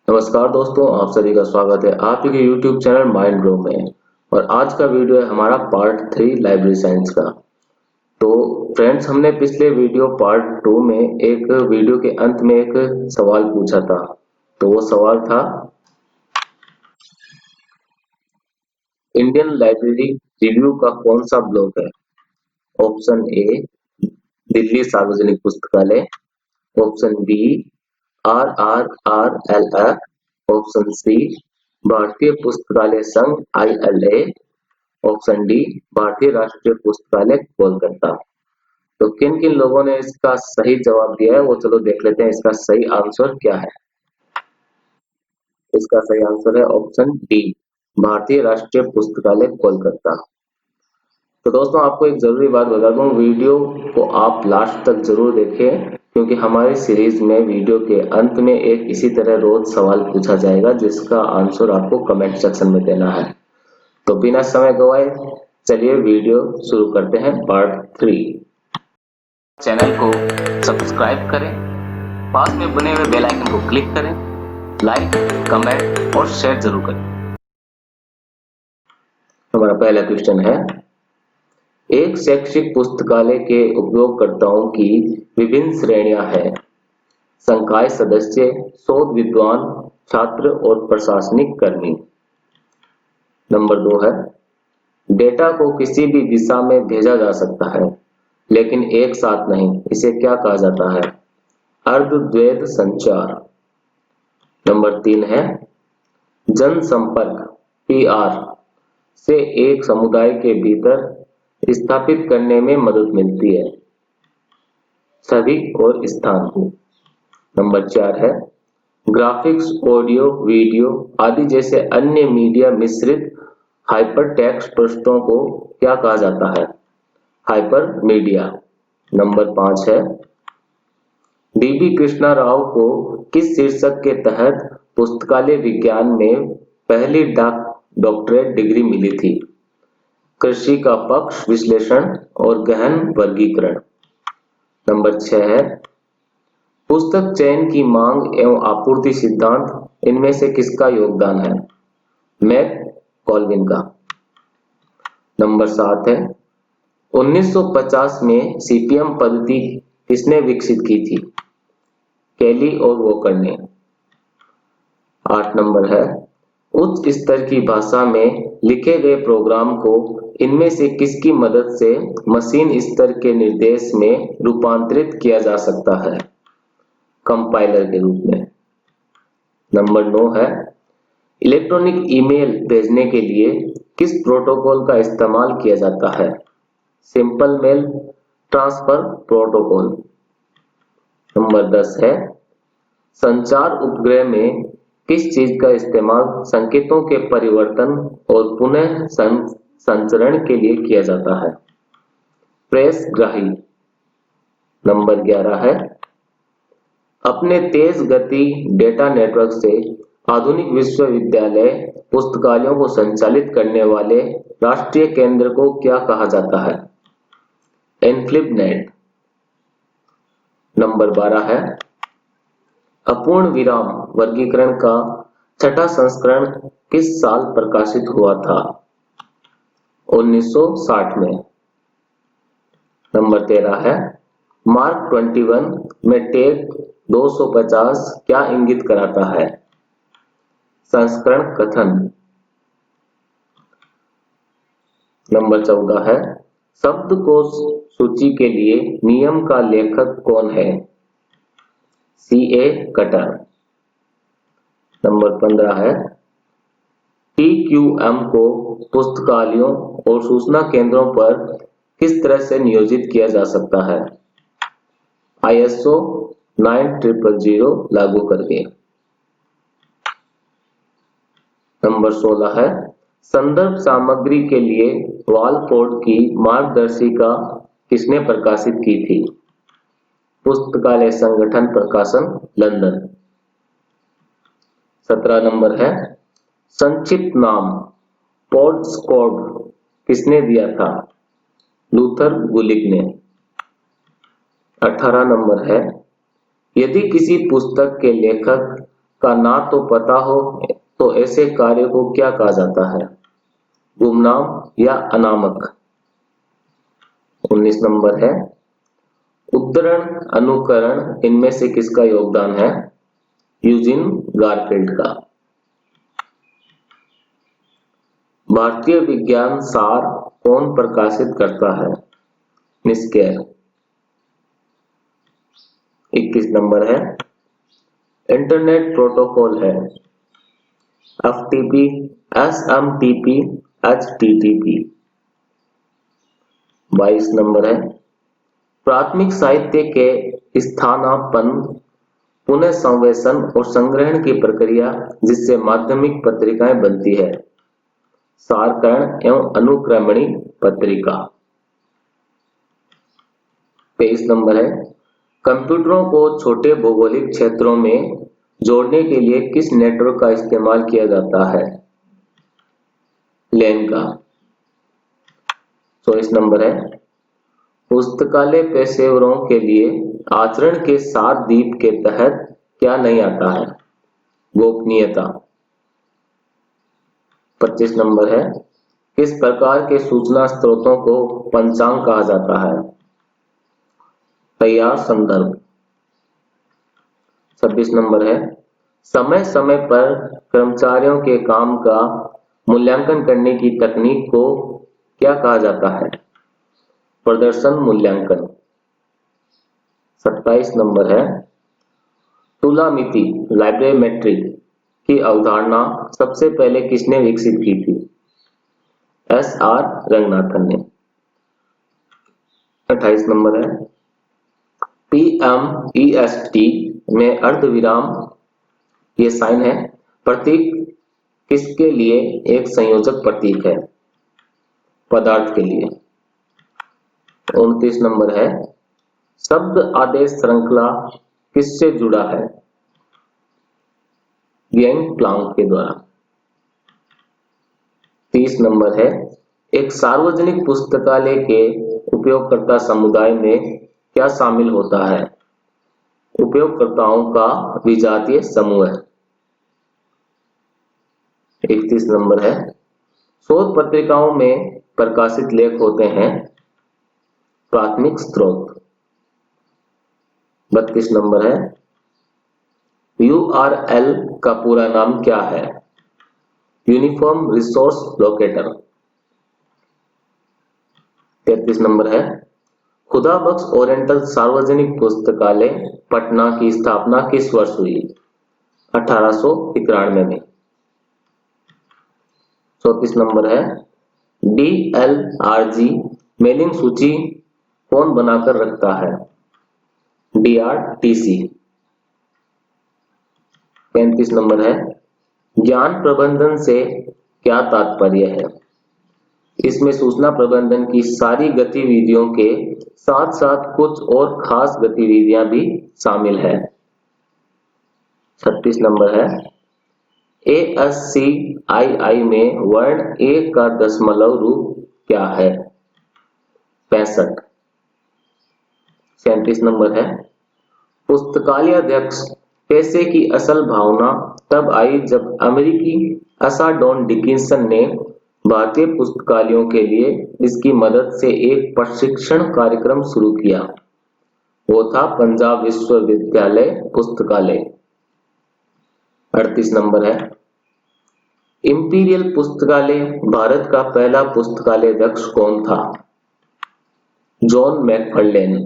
नमस्कार दोस्तों, आप सभी का स्वागत है आपके YouTube चैनल माइंड ग्रो में। और आज का वीडियो है हमारा पार्ट 3 लाइब्रेरी साइंस का। तो फ्रेंड्स, हमने पिछले वीडियो पार्ट 2 में एक वीडियो के अंत में एक सवाल पूछा था। तो वो सवाल था, इंडियन लाइब्रेरी रिव्यू का कौन सा ब्लॉक है? ऑप्शन ए, दिल्ली सार्वजनिक पुस्तकालय। Option B, RRRLF। Option C, भारतीय पुस्तकालय संघ ILA। ऑप्शन डी, भारतीय राष्ट्रीय पुस्तकालय कोलकाता। तो किन किन लोगों ने इसका सही जवाब दिया है वो चलो देख लेते हैं। इसका सही आंसर क्या है? इसका सही आंसर है ऑप्शन डी, भारतीय राष्ट्रीय पुस्तकालय कोलकाता। तो दोस्तों, आपको एक जरूरी बात बता दूं, वीडियो को आप लास्ट तक जरूर देखें, क्योंकि हमारी सीरीज में वीडियो के अंत में एक इसी तरह रोज सवाल पूछा जाएगा जिसका आंसर आपको कमेंट सेक्शन में देना है। तो बिना समय गवाए चलिए वीडियो शुरू करते हैं, पार्ट 3। चैनल को सब्सक्राइब करें, पास में बने हुए बेल आइकन को क्लिक करें, लाइक, कमेंट और शेयर जरूर करें। हमारा पहला क्वेश्चन है, एक शैक्षिक पुस्तकालय के उपयोगकर्ताओं की विभिन्न श्रेणियां हैं। संकाय सदस्य, शोध विद्वान, छात्र और प्रशासनिक कर्मी। नंबर 2 है, डेटा को किसी भी दिशा में भेजा जा सकता है लेकिन एक साथ नहीं, इसे क्या कहा जाता है? अर्धद्वैध संचार। नंबर 3 है, जनसंपर्क PR से एक समुदाय के भीतर स्थापित करने में मदद मिलती है, सभी और स्थान को। नंबर 4 है, ग्राफिक्स, ऑडियो, वीडियो आदि जैसे अन्य मीडिया मिश्रित हाइपरटेक्स्ट पृष्ठों को क्या कहा जाता है? Hyper media. नंबर 5 है, DB कृष्णा राव को किस शीर्षक के तहत पुस्तकालय विज्ञान में पहली डॉक्टरेट डिग्री मिली थी? कृषि का पक्ष, विश्लेषण और गहन वर्गीकरण। नंबर 6 है, पुस्तक चयन की मांग एवं आपूर्ति सिद्धांत, इनमें से किसका योगदान है? मैक कॉल्विन का। नंबर 7 है, 1950 में CPM पद्धति किसने विकसित की थी? केली और वॉकर ने। 8 नंबर है, उच्च स्तर की भाषा में लिखे गए प्रोग्राम को इनमें से किसकी मदद से मशीन स्तर के निर्देश में रूपांतरित किया जा सकता है? कंपाइलर के रूप में। नंबर 9 है, इलेक्ट्रॉनिक ईमेल भेजने के लिए किस प्रोटोकॉल का इस्तेमाल किया जाता है? Simple mail transfer protocol. Number 10 है, संचार उपग्रह में किस चीज का इस्तेमाल संकेतों के परिवर्तन और पुनः संचरण के लिए किया जाता है? प्रेस ग्राही। नंबर 11 है, अपने तेज गति डेटा नेटवर्क से आधुनिक विश्वविद्यालय पुस्तकालयों को संचालित करने वाले राष्ट्रीय केंद्र को क्या कहा जाता है? एनफ्लिपनेट। नंबर 12 है, अपूर्ण विराम वर्गीकरण का छठा संस्करण किस साल प्रकाशित हुआ था? 1960 में। नंबर 13 है, मार्क 21 में टैग 250 क्या इंगित कराता है? संस्करण कथन। नंबर 14 है, शब्दकोश सूची के लिए नियम का लेखक कौन है? CA cutter. नंबर 15 है, TQM को पुस्तकालयों और सूचना केंद्रों पर किस तरह से नियोजित किया जा सकता है? ISO 9000 लागू करके। नंबर 16 है, संदर्भ सामग्री के लिए वालपोर्ट की मार्गदर्शिका किसने प्रकाशित की थी? पुस्तकालय संगठन प्रकाशन, लंदन। 17 नंबर है, संक्षिप्त नाम पोर्ट्स कोड किसने दिया था? लूथर गुलिक ने। 18 नंबर है, यदि किसी पुस्तक के लेखक का ना तो पता हो तो ऐसे कार्य को क्या कहा जाता है? गुमनाम या अनामक? 19 नंबर है उद्धरण अनुकरण इनमें से किसका योगदान है? यूजिन गारफील्ड का। भारतीय विज्ञान सार कौन प्रकाशित करता है? निस्केर। 21 नंबर है इंटरनेट प्रोटोकॉल है एफटीपी, एसएमटीपी, एचटीटीपी। 22 नंबर है प्राथमिक साहित्य के स्थानापन्न, पुनः संवेशन और संग्रहण की प्रक्रिया जिससे माध्यमिक पत्रिकाएं बनती है। सारकरण एवं अनुक्रमणी पत्रिका। 23 नंबर है कंप्यूटरों को छोटे भौगोलिक क्षेत्रों में जोड़ने के लिए किस नेटवर्क का इस्तेमाल किया जाता है? लैन का। 24 नंबर है पुस्तकालय पेशेवरों के लिए आचरण के 7 दीप के तहत क्या नहीं आता है? गोपनीयता। 25 नंबर है किस प्रकार के सूचना स्रोतों को पंचांग कहा जाता है? तैयार संदर्भ। 26 नंबर है समय समय पर कर्मचारियों के काम का मूल्यांकन करने की तकनीक को क्या कहा जाता है? प्रदर्शन मूल्यांकन। 27 नंबर है तुलामिति लाइब्रेमेट्री की अवधारणा सबसे पहले किसने विकसित की थी? एस.आर. रंगनाथन ने। 28 नंबर है PMEST में अर्धविराम ये साइन है प्रतीक किसके लिए एक संयोजक प्रतीक है? पदार्थ के लिए। 29 नंबर है शब्द आदेश श्रृंखला किससे जुड़ा है? यंग प्लांक के द्वारा। 30 नंबर है एक सार्वजनिक पुस्तकालय के उपयोगकर्ता समुदाय में क्या शामिल होता है? उपयोगकर्ताओं का विजातीय समूह। 31 नंबर है शोध पत्रिकाओं में प्रकाशित लेख होते हैं प्राथमिक स्रोत। 32 नंबर है URL का पूरा नाम क्या है? Uniform resource locator. 33 नंबर है खुदा बख्श ओरिएंटल सार्वजनिक पुस्तकालय पटना की स्थापना किस वर्ष हुई? 1891 में। 34 नंबर है DLRG मेलिंग सूची कौन बनाकर रखता है? DRTC। 35 नंबर है ज्ञान प्रबंधन से क्या तात्पर्य है? इसमें सूचना प्रबंधन की सारी गतिविधियों के साथ साथ कुछ और खास गतिविधियां भी शामिल है। 36 नंबर है ASCII में वर्ण A का दशमलव रूप क्या है? 65। 37 नंबर है पुस्तकालय अध्यक्ष पैसे की असल भावना तब आई जब अमेरिकी आशा डॉन डिकिंसन ने भारतीय पुस्तकालयों के लिए इसकी मदद से एक प्रशिक्षण कार्यक्रम शुरू किया। वो था पंजाब विश्वविद्यालय पुस्तकालय। 38 नंबर है इंपीरियल पुस्तकालय भारत का पहला पुस्तकालय अध्यक्ष कौन था? John McFarlane.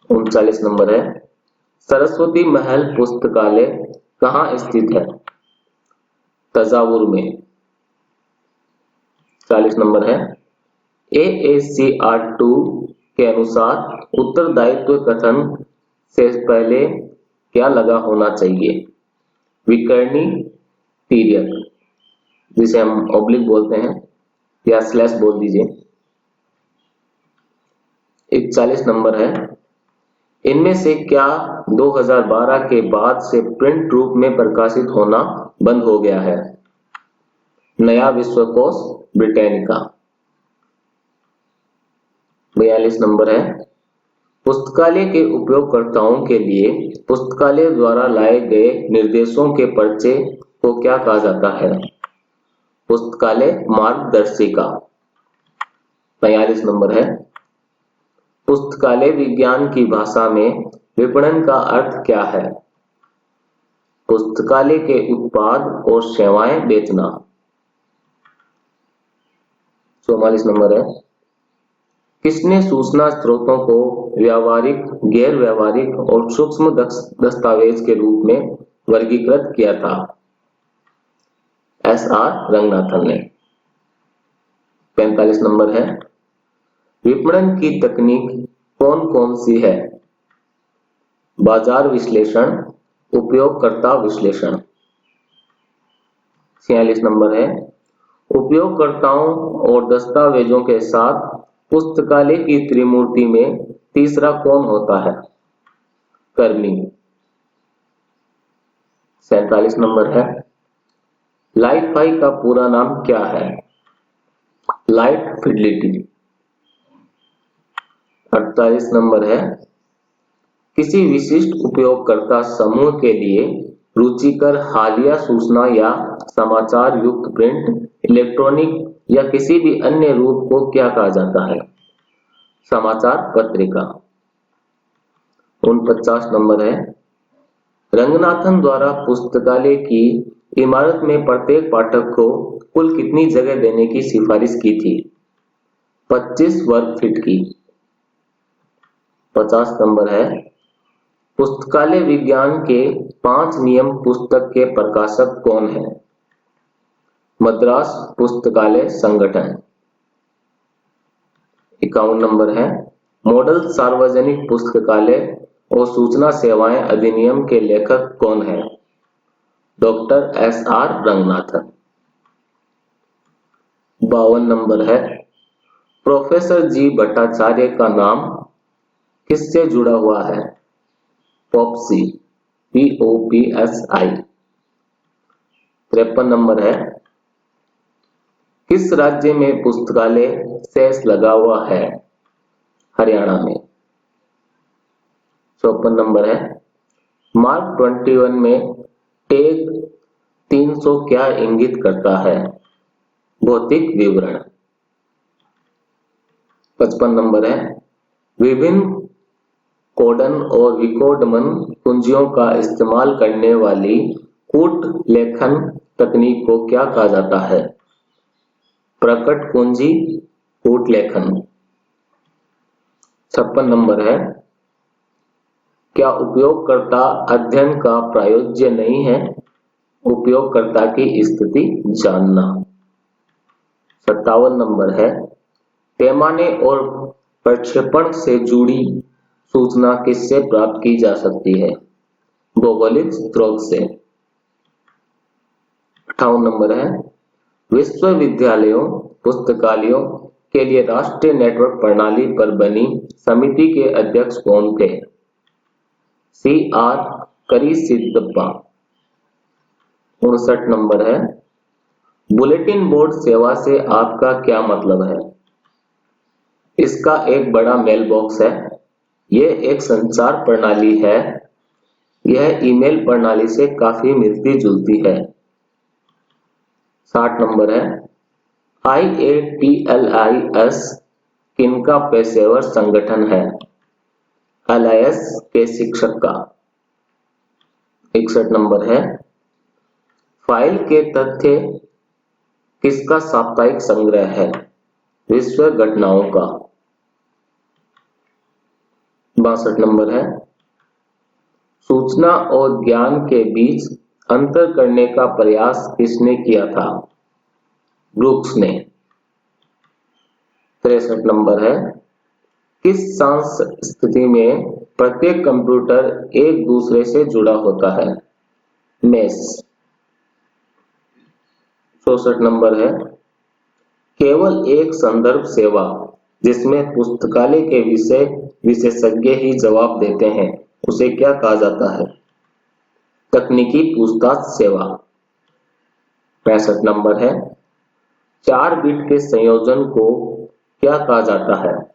39 नंबर है सरस्वती महल पुस्तकालय कहाँ स्थित है? तंजावुर में। 40 नंबर है AACR2 के अनुसार उत्तरदायित्व कथन से पहले क्या लगा होना चाहिए? विकर्णी पीरियड जिसे हम ऑब्लिक बोलते हैं या स्लैश बोल दीजिए। 41 नंबर है इनमें से क्या 2012 के बाद से प्रिंट रूप में प्रकाशित होना बंद हो गया है? नया विश्वकोश ब्रिटेनिका। 42 नंबर है पुस्तकालय के उपयोगकर्ताओं के लिए पुस्तकालय द्वारा लाए गए निर्देशों के पर्चे को क्या कहा जाता है? पुस्तकालय मार्गदर्शिका। 45 नंबर है, पुस्तकालय विज्ञान की भाषा में विपणन का अर्थ क्या है? पुस्तकालय के उत्पाद और सेवाएं बेचना। 44 नंबर है, किसने सूचना स्रोतों को व्यावहारिक, गैर व्यावहारिक और सूक्ष्म दस्तावेज के रूप में वर्गीकृत किया था? एस.आर. रंगनाथन ने। 45 नंबर है, विपणन की तकनीक कौन कौन सी है? बाजार विश्लेषण, उपयोगकर्ता विश्लेषण। 46 नंबर है, उपयोगकर्ताओं और दस्तावेजों के साथ पुस्तकालय की त्रिमूर्ति में तीसरा कौन होता है? कर्मी। 47 नंबर है, लाइट-फाई का पूरा नाम क्या है? Light fidelity. 48 नंबर है, किसी विशिष्ट उपयोगकर्ता समूह के लिए रुचिकर हालिया सूचना या समाचार युक्त प्रिंट, इलेक्ट्रॉनिक या किसी भी अन्य रूप को क्या कहा जाता है? समाचार पत्रिका। 49 नंबर है, रंगनाथन द्वारा पुस्तकालय की इमारत में प्रत्येक पाठक को कुल कितनी जगह देने की सिफारिश की थी? 25 वर्ग फीट की। 50 नंबर है, पुस्तकालय विज्ञान के 5 नियम पुस्तक के प्रकाशक कौन है? मद्रास पुस्तकालय संगठन। 51 नंबर है, मॉडल सार्वजनिक पुस्तकालय और सूचना सेवाएं अधिनियम के लेखक कौन है? Doctor S R. रंगनाथन। 52 नंबर है, प्रोफेसर जी भट्टाचार्य का नाम किससे जुड़ा हुआ है? Popsy, POPSI। 53 नंबर है, किस राज्य में पुस्तकालय सेस लगा हुआ है? हरियाणा में। 54 नंबर है, मार्क 21 में टैग 300 क्या इंगित करता है? भौतिक विवरण। 55 नंबर है, विभिन्न कोडन और विकोडमन कुंजियों का इस्तेमाल करने वाली कूट लेखन तकनीक को क्या कहा जाता है? प्रकट कुंजी कूट लेखन। 56 नंबर है, क्या उपयोगकर्ता अध्ययन का प्रयोज्य नहीं है? उपयोगकर्ता की स्थिति जानना। 57 नंबर है, पैमाने और प्रक्षेपण से जुड़ी सूचना किससे प्राप्त की जा सकती है? भौगोलिक स्रोत से। 58 नंबर है, विश्वविद्यालयों, पुस्तकालयों के लिए राष्ट्रीय नेटवर्क प्रणाली पर बनी समिति के अध्यक्ष कौन थे? C.R. करिसिद्धप्पा। 59 नंबर है, बुलेटिन बोर्ड सेवा से आपका क्या मतलब है? इसका एक बड़ा मेल बॉक्स है। यह एक संचार प्रणाली है। यह ईमेल प्रणाली से काफी मिलती जुलती है। 60 नंबर है, IATLIS किनका पेशेवर संगठन है? LIS के शिक्षक का। 61 नंबर है, फाइल के तथ्य किसका साप्ताहिक संग्रह है? विश्व घटनाओं का। 62 नंबर है, सूचना और ज्ञान के बीच अंतर करने का प्रयास किसने किया था? ब्रूक्स ने। 63 नंबर है, किस स्थिति में प्रत्येक कंप्यूटर एक दूसरे से जुड़ा होता है? मेश। 64 नंबर है, केवल एक संदर्भ सेवा जिसमें पुस्तकालय के विशेषज्ञ ही जवाब देते हैं उसे क्या कहा जाता है? तकनीकी पूछताछ सेवा। 65 नंबर है, 4 बिट के संयोजन को क्या कहा जाता है?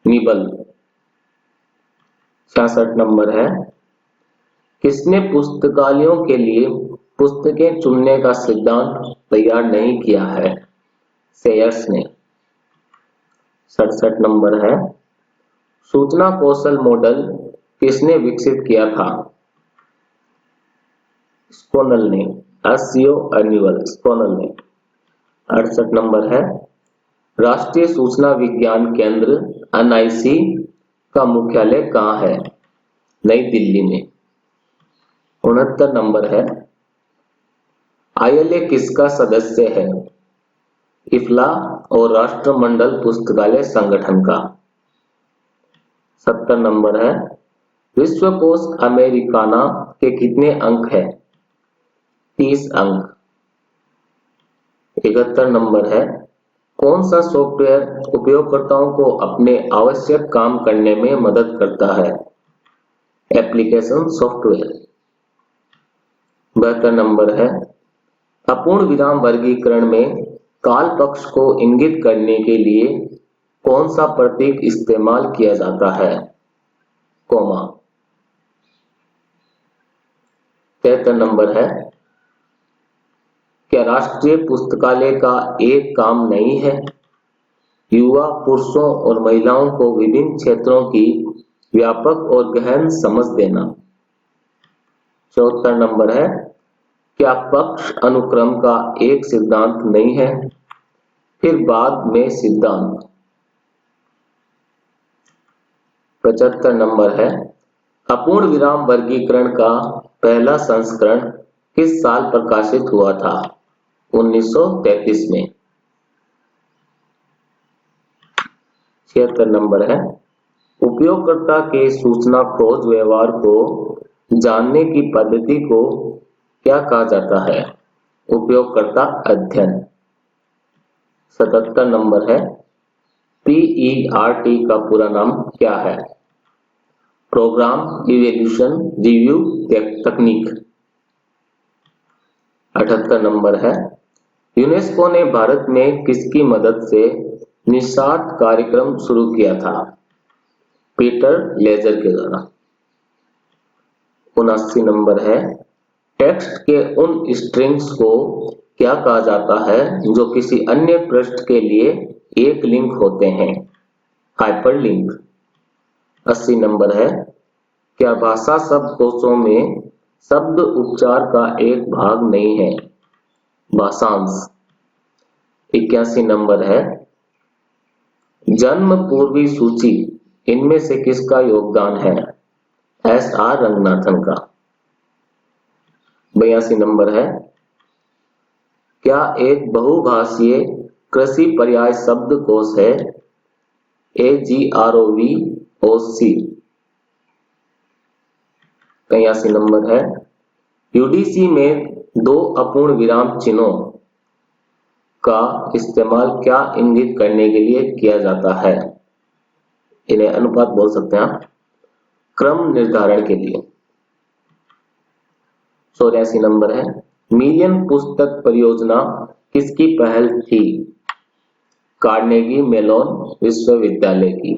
निबल। 66 नंबर है, किसने पुस्तकालयों के लिए पुस्तकें चुनने का सिद्धांत तैयार नहीं किया है? सेयर्स ने। 67 नंबर है, सूचना कौशल मॉडल किसने विकसित किया था? स्कोनल ने। एससीओ एनुअल, स्कोनल ने। 68 नंबर है, राष्ट्रीय सूचना विज्ञान केंद्र एनआईसी का मुख्यालय कहाँ है? नई दिल्ली में। 69 नंबर है, आईएलए किसका सदस्य है? इफ्ला और राष्ट्रमंडल पुस्तकालय संगठन का। 70 नंबर है, विश्वकोश अमेरिकाना के कितने अंक है? 30 अंक। 71 नंबर है, कौन सा सॉफ्टवेयर उपयोगकर्ताओं को अपने आवश्यक काम करने में मदद करता है? Application software. 72 नंबर है, अपूर्ण विराम वर्गीकरण में काल पक्ष को इंगित करने के लिए कौन सा प्रतीक इस्तेमाल किया जाता है? कोमा। 73 नंबर है, क्या राष्ट्रीय पुस्तकालय का एक काम नहीं है युवा पुरुषों और महिलाओं को विभिन्न क्षेत्रों की व्यापक और गहन समझ देना? 74 नंबर है, क्या पक्ष अनुक्रम का एक सिद्धांत नहीं है, फिर बाद में सिद्धांत? 75 नंबर है, अपूर्ण विराम वर्गीकरण का पहला संस्करण किस साल प्रकाशित हुआ था? 1933 में। 76 नंबर है, उपयोगकर्ता के सूचना खोज व्यवहार को जानने की पद्धति को क्या कहा जाता है? उपयोगकर्ता अध्ययन। 77 नंबर है, पीईआरटी का पूरा नाम क्या है? प्रोग्राम इवैल्यूएशन रिव्यू तकनीक। 78 नंबर है, यूनेस्को ने भारत में किसकी मदद से निषाद कार्यक्रम शुरू किया था? पीटर लेजर के द्वारा। 79 नंबर है, टेक्स्ट के उन स्ट्रिंग्स को क्या कहा जाता है जो किसी अन्य पृष्ठ के लिए एक लिंक होते हैं? हाइपरलिंक। 80 नंबर है, क्या भाषा शब्दकोशों में शब्द उपचार का एक भाग नहीं है? भाषांश। 81 नंबर है, जन्म पूर्वी सूची इनमें से किसका योगदान है? एस आर रंगनाथन का। 82 नंबर है, क्या एक बहुभाषीय कृषि पर्याय शब्दकोश है? AGROVOC। 83 नंबर है, यूडीसी में दो अपूर्ण विराम चिन्हों का इस्तेमाल क्या इंगित करने के लिए किया जाता है? इन्हें अनुपात बोल सकते हैं आप, क्रम निर्धारण के लिए। 84 नंबर है, मिलियन पुस्तक परियोजना किसकी पहल थी? कार्नेगी मेलोन विश्वविद्यालय की।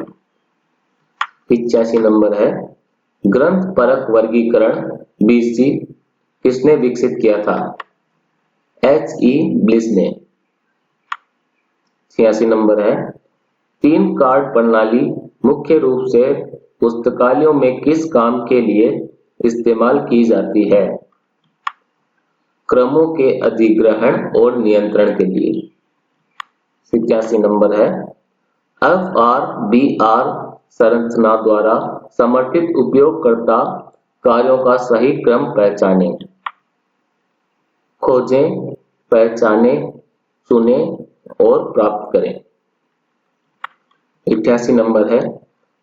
85 नंबर है, ग्रंथ परक वर्गीकरण बीसी किसने विकसित किया था? HE ब्लिस ने। 86 नंबर है, 3 कार्ड प्रणाली मुख्य रूप से पुस्तकालयों में किस काम के लिए इस्तेमाल की जाती है? क्रमों के अधिग्रहण और नियंत्रण के लिए। 87 नंबर है, FRBR संरचना द्वारा समर्थित उपयोगकर्ता कार्यों का सही क्रम पहचानें। खोजें, पहचानें, चुनें और प्राप्त करें। 88 नंबर है,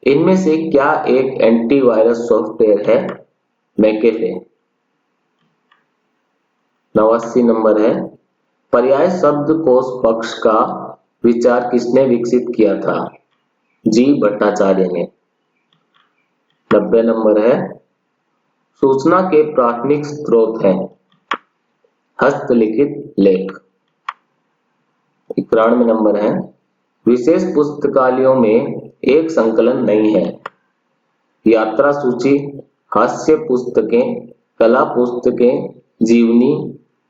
इनमें से क्या एक एंटीवायरस सॉफ्टवेयर है? मैकेफे। 89 नंबर है, पर्याय शब्दकोश पक्ष का विचार किसने विकसित किया था? जी भट्टाचार्य ने। 90 नंबर है, सूचना के प्राथमिक स्रोत हैं हस्तलिखित लेख। 91 नंबर है, विशेष पुस्तकालयों में एक संकलन नहीं है। यात्रा सूची, हास्य पुस्तकें, कला पुस्तकें, जीवनी,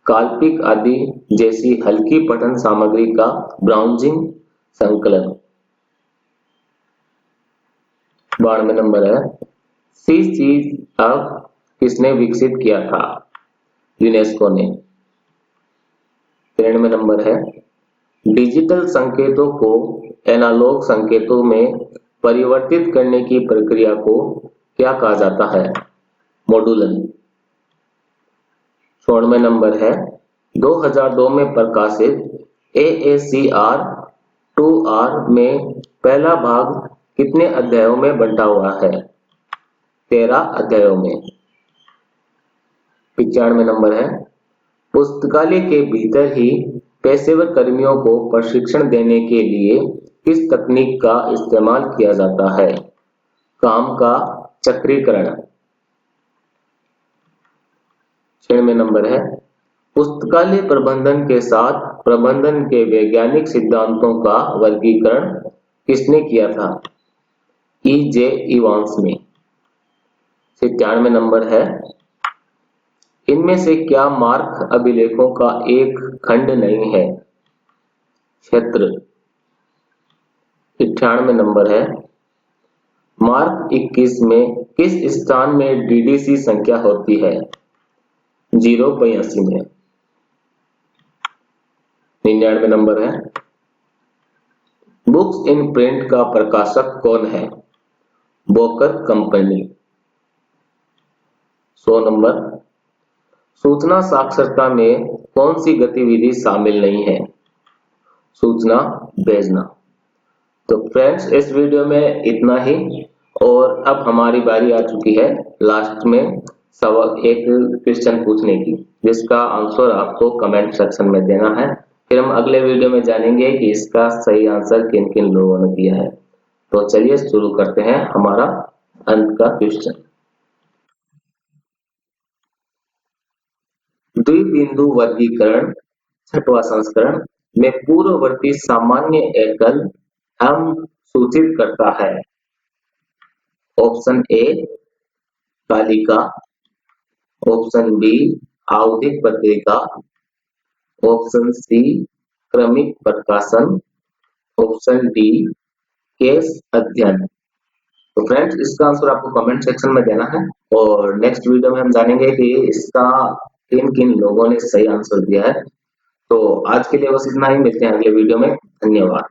काल्पनिक आदि जैसी हल्की पठन सामग्री का ब्राउजिंग संकलन। 92 नंबर है, सी चीज अब किसने विकसित किया था? यूनेस्को ने। 93 नंबर है, डिजिटल संकेतों को एनालॉग संकेतों में परिवर्तित करने की प्रक्रिया को क्या कहा जाता है? मॉड्यूलन। 94 नंबर है, 2002 में प्रकाशित AACR 2R में पहला भाग कितने अध्यायों में बंटा हुआ है? 13 अध्यायों में। 95 नंबर है, पुस्तकालय के भीतर ही पेशेवर कर्मियों को प्रशिक्षण देने के लिए किस तकनीक का इस्तेमाल किया जाता है? काम का चक्रीकरण। 96 नंबर है, पुस्तकालय प्रबंधन के साथ प्रबंधन के वैज्ञानिक सिद्धांतों का वर्गीकरण किसने किया था? E.J. इवांस ने। 97 नंबर है, इनमें से क्या मार्क अभिलेखों का एक खंड नहीं है? क्षेत्र। 98 नंबर है, मार्क 21 में किस स्थान में DDC संख्या होती है? 082 में। 99 नंबर है, बुक्स इन प्रिंट का प्रकाशक कौन है? बोकर कंपनी। 100 नंबर, सूचना साक्षरता में कौन सी गतिविधि शामिल नहीं है? सूचना भेजना। तो फ्रेंड्स, इस वीडियो में इतना ही और अब हमारी बारी आ चुकी है लास्ट में सवाल एक क्वेश्चन पूछने की, जिसका आंसर आपको कमेंट सेक्शन में देना है। फिर हम अगले वीडियो में जानेंगे कि इसका सही आंसर किन किन लोगों ने दिया है। तो चलिए शुरू करते हैं हमारा अंत का क्वेश्चन। द्विबिंदु वर्गीकरण 6वां संस्करण में पूर्ववर्ती सामान्य एकल हम सूचित करता है। ऑप्शन ए तालिका, ऑप्शन बी आवधिक पत्रिका, ऑप्शन सी क्रमिक प्रकाशन, ऑप्शन डी केस अध्ययन। तो फ्रेंड्स, इसका आंसर आपको कमेंट सेक्शन में देना है और नेक्स्ट वीडियो में हम जानेंगे कि इसका किन किन लोगों ने सही आंसर दिया है। तो आज के लिए बस इतना ही, मिलते हैं अगले वीडियो में। धन्यवाद।